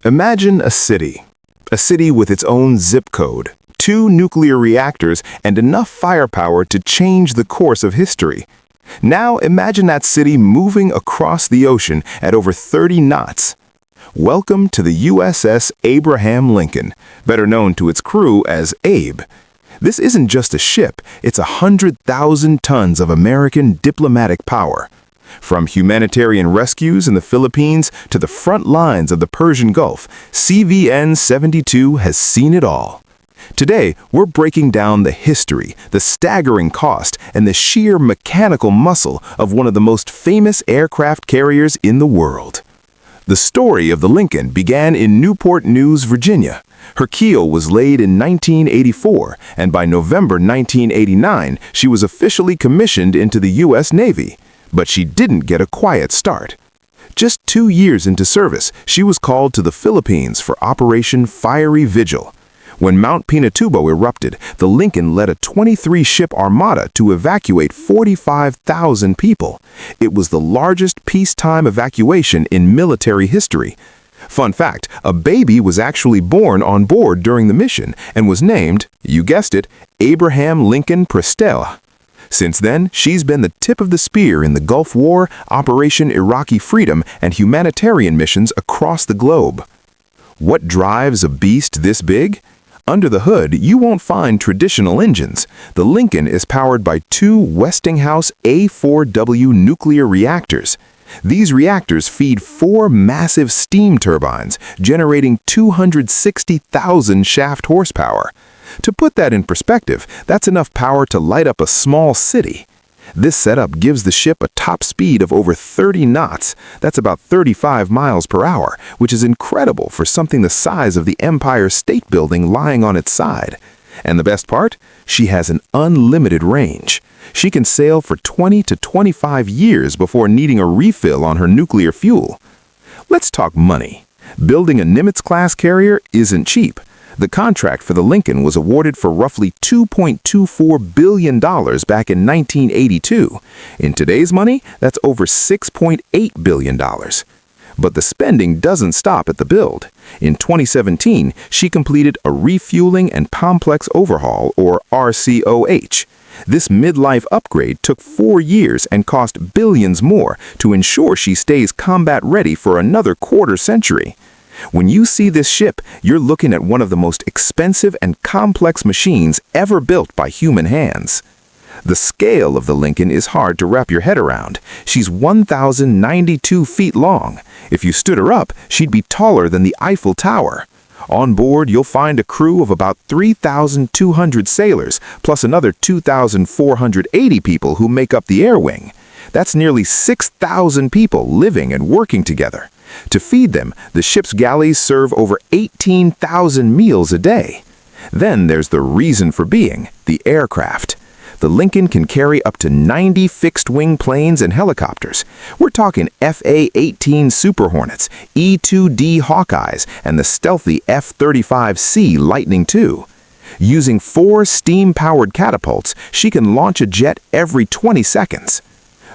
Imagine a city. A city with its own zip code, 2 nuclear reactors, and enough firepower to change the course of history. Now imagine that city moving across the ocean at over 30 knots. Welcome to the USS Abraham Lincoln, better known to its crew as Abe. This isn't just a ship, it's 100,000 tons of American diplomatic power. From humanitarian rescues in the Philippines to the front lines of the Persian Gulf, CVN-72 has seen it all. Today, we're breaking down the history, the staggering cost, and the sheer mechanical muscle of one of the most famous aircraft carriers in the world. The story of the Lincoln began in Newport News, Virginia. Her keel was laid in 1984, and by November 1989, she was officially commissioned into the U.S. Navy. But she didn't get a quiet start. Just 2 years into service, she was called to the Philippines for Operation Fiery Vigil. When Mount Pinatubo erupted, the Lincoln led a 23-ship armada to evacuate 45,000 people. It was the largest peacetime evacuation in military history. Fun fact, a baby was actually born on board during the mission and was named, you guessed it, Abraham Lincoln Prestella. Since then, she's been the tip of the spear in the Gulf War, Operation Iraqi Freedom, and humanitarian missions across the globe. What drives a beast this big? Under the hood, you won't find traditional engines. The Lincoln is powered by 2 Westinghouse A4W nuclear reactors. These reactors feed 4 massive steam turbines, generating 260,000 shaft horsepower. To put that in perspective, that's enough power to light up a small city. This setup gives the ship a top speed of over 30 knots. That's about 35 miles per hour, which is incredible for something the size of the Empire State Building lying on its side. And the best part? She has an unlimited range. She can sail for 20 to 25 years before needing a refill on her nuclear fuel. Let's talk money. Building a Nimitz-class carrier isn't cheap. The contract for the Lincoln was awarded for roughly $2.24 billion back in 1982. In today's money, that's over $6.8 billion. But the spending doesn't stop at the build. In 2017, she completed a refueling and complex overhaul, or RCOH. This midlife upgrade took 4 years and cost billions more to ensure she stays combat ready for another quarter century. When you see this ship, you're looking at one of the most expensive and complex machines ever built by human hands. The scale of the Lincoln is hard to wrap your head around. She's 1,092 feet long. If you stood her up, she'd be taller than the Eiffel Tower. On board, you'll find a crew of about 3,200 sailors, plus another 2,480 people who make up the air wing. That's nearly 6,000 people living and working together. To feed them, the ship's galleys serve over 18,000 meals a day. Then there's the reason for being, the aircraft. The Lincoln can carry up to 90 fixed-wing planes and helicopters. We're talking FA-18 Super Hornets, E-2D Hawkeyes, and the stealthy F-35C Lightning II. Using 4 steam-powered catapults, she can launch a jet every 20 seconds.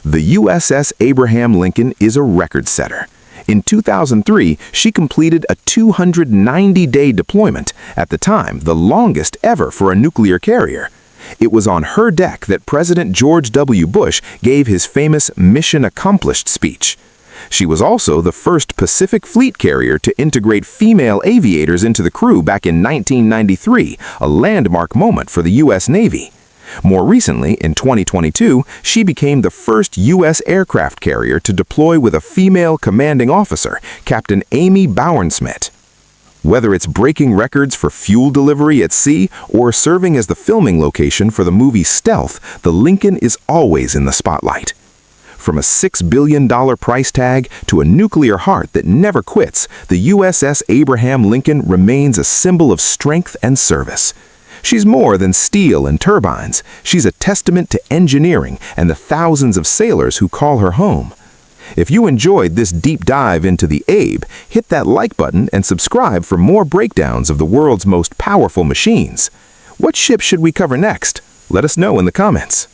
The USS Abraham Lincoln is a record setter. In 2003, she completed a 290-day deployment, at the time the longest ever for a nuclear carrier. It was on her deck that President George W. Bush gave his famous Mission Accomplished speech. She was also the first Pacific Fleet carrier to integrate female aviators into the crew back in 1993, a landmark moment for the U.S. Navy. More recently, in 2022, she became the first U.S. aircraft carrier to deploy with a female commanding officer, Captain Amy Bauernsmith. Whether it's breaking records for fuel delivery at sea or serving as the filming location for the movie Stealth, the Lincoln is always in the spotlight. From a $6 billion price tag to a nuclear heart that never quits, the USS Abraham Lincoln remains a symbol of strength and service. She's more than steel and turbines. She's a testament to engineering and the thousands of sailors who call her home. If you enjoyed this deep dive into the Abe, hit that like button and subscribe for more breakdowns of the world's most powerful machines. What ship should we cover next? Let us know in the comments.